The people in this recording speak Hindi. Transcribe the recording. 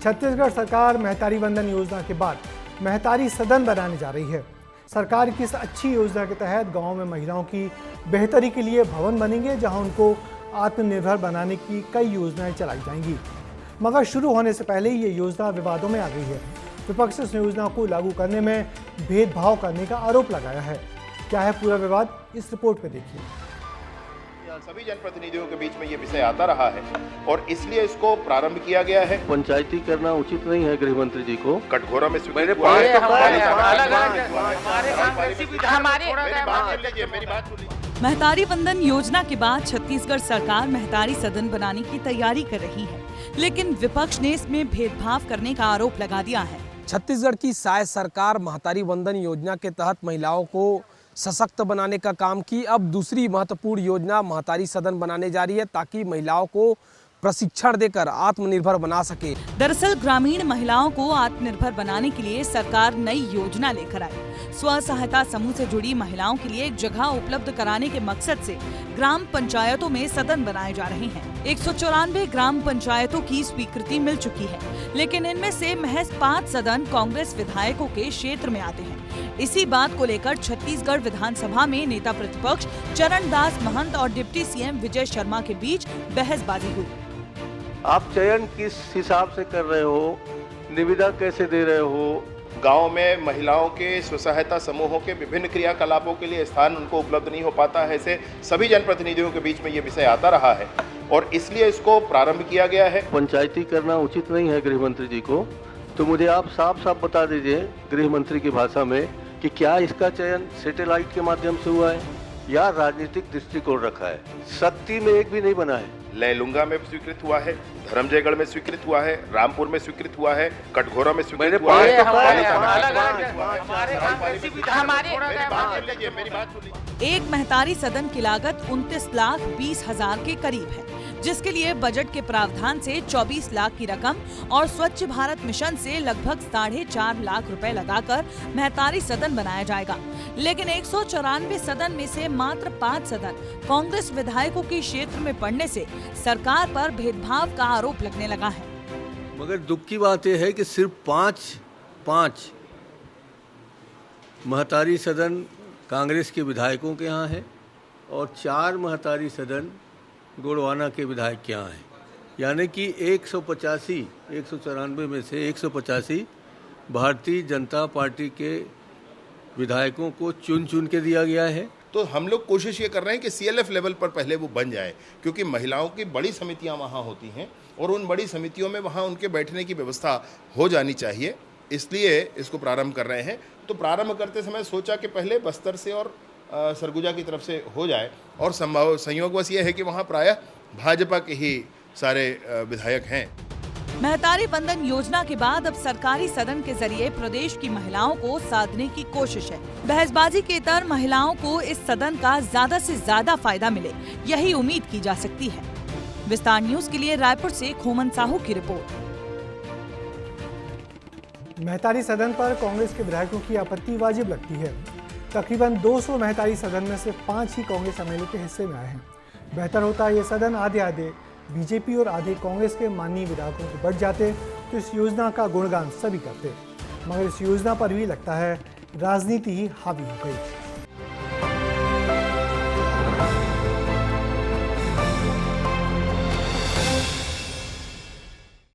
छत्तीसगढ़ सरकार महतारी वंदन योजना के बाद महतारी सदन बनाने जा रही है। सरकार की इस अच्छी योजना के तहत गांव में महिलाओं की बेहतरी के लिए भवन बनेंगे, जहां उनको आत्मनिर्भर बनाने की कई योजनाएं चलाई जाएंगी। मगर शुरू होने से पहले ये योजना विवादों में आ गई है। विपक्ष इस योजना को लागू करने में भेदभाव करने का आरोप लगाया है। क्या है पूरा विवाद, इस रिपोर्ट में देखिए। सभी जनप्रतिनिधियों के बीच में ये विषय आता रहा है और इसलिए इसको प्रारंभ किया गया है। पंचायती करना उचित नहीं है गृह मंत्री जी को। कटघोरा में मेरी बात सुनिए। महतारी वंदन योजना के बाद छत्तीसगढ़ सरकार महतारी सदन बनाने की तैयारी कर रही है, लेकिन विपक्ष ने इसमें भेदभाव करने का आरोप लगा दिया है। छत्तीसगढ़ की साय सरकार महतारी वंदन योजना के तहत महिलाओं को सशक्त बनाने का काम की। अब दूसरी महत्वपूर्ण योजना महतारी सदन बनाने जा रही है, ताकि महिलाओं को प्रशिक्षण देकर आत्मनिर्भर बना सके। दरअसल ग्रामीण महिलाओं को आत्मनिर्भर बनाने के लिए सरकार नई योजना लेकर आई। स्व सहायता समूह से जुड़ी महिलाओं के लिए एक जगह उपलब्ध कराने के मकसद से ग्राम पंचायतों में सदन बनाए जा रहे हैं। 194 ग्राम पंचायतों की स्वीकृति मिल चुकी है, लेकिन इनमें से महज 5 सदन कांग्रेस विधायकों के क्षेत्र में आते हैं। इसी बात को लेकर छत्तीसगढ़ विधानसभा में नेता प्रतिपक्ष चरणदास महंत और डिप्टी सीएम विजय शर्मा के बीच बहसबाजी हुई। आप चयन किस हिसाब से कर रहे हो, निविदा कैसे दे रहे हो? गांव में महिलाओं के स्व सहायता समूहों के विभिन्न क्रियाकलापों के लिए स्थान उनको उपलब्ध नहीं हो पाता है। ऐसे सभी जनप्रतिनिधियों के बीच में ये विषय आता रहा है और इसलिए इसको प्रारंभ किया गया है। पंचायती करना उचित नहीं है गृह मंत्री जी को, तो मुझे आप साफ साफ बता दीजिए गृह मंत्री की भाषा में कि क्या इसका चयन सैटेलाइट के माध्यम से हुआ है या राजनीतिक दृष्टिकोण रखा है? शक्ति में एक भी नहीं बना है। लैलुंगा में स्वीकृत हुआ है, धर्मजयगढ़ में स्वीकृत हुआ है, रामपुर में स्वीकृत हुआ है, कटघोरा में स्वीकृत हुआ है। एक महतारी सदन की लागत 29,20,000 के करीब है, जिसके लिए बजट के प्रावधान से 24 लाख की रकम और स्वच्छ भारत मिशन से लगभग 4.5 लाख रुपए लगाकर महतारी सदन बनाया जाएगा। लेकिन 194 सदन में से मात्र 5 सदन कांग्रेस विधायकों के क्षेत्र में पड़ने से सरकार पर भेदभाव का आरोप लगने लगा है। मगर दुख की बात यह है कि सिर्फ पाँच महतारी सदन कांग्रेस के विधायकों के यहाँ है और 4 महतारी सदन गोड़वाना के विधायक के यहाँ है। यानी कि 194 में से 185 भारतीय जनता पार्टी के विधायकों को चुन के दिया गया है। तो हम लोग कोशिश ये कर रहे हैं कि CLF लेवल पर पहले वो बन जाए, क्योंकि महिलाओं की बड़ी समितियां वहाँ होती हैं और उन बड़ी समितियों में वहाँ उनके बैठने की व्यवस्था हो जानी चाहिए। इसलिए इसको प्रारंभ कर रहे हैं। तो प्रारंभ करते समय सोचा कि पहले बस्तर से और सरगुजा की तरफ से हो जाए, और संभव संयोगवश ये है कि वहाँ प्रायः भाजपा के ही सारे विधायक हैं। महतारी वंदन योजना के बाद अब सरकारी सदन के जरिए प्रदेश की महिलाओं को साधने की कोशिश है। बहसबाजी के इतर महिलाओं को इस सदन का ज्यादा से ज्यादा फायदा मिले, यही उम्मीद की जा सकती है। विस्तार न्यूज के लिए रायपुर से खोमन साहू की रिपोर्ट। महतारी सदन पर कांग्रेस के विधायकों की आपत्ति वाजिब लगती है। तकरीबन 200 महतारी सदन में से 5 ही कांग्रेस एमएलए के हिस्से में आए हैं। बेहतर होता ये सदन आधे बीजेपी और आधे कांग्रेस के माननीय विधायकों को बढ़ जाते, तो इस योजना का गुणगान सभी करते। मगर इस योजना पर भी लगता है राजनीति ही हावी हो गई।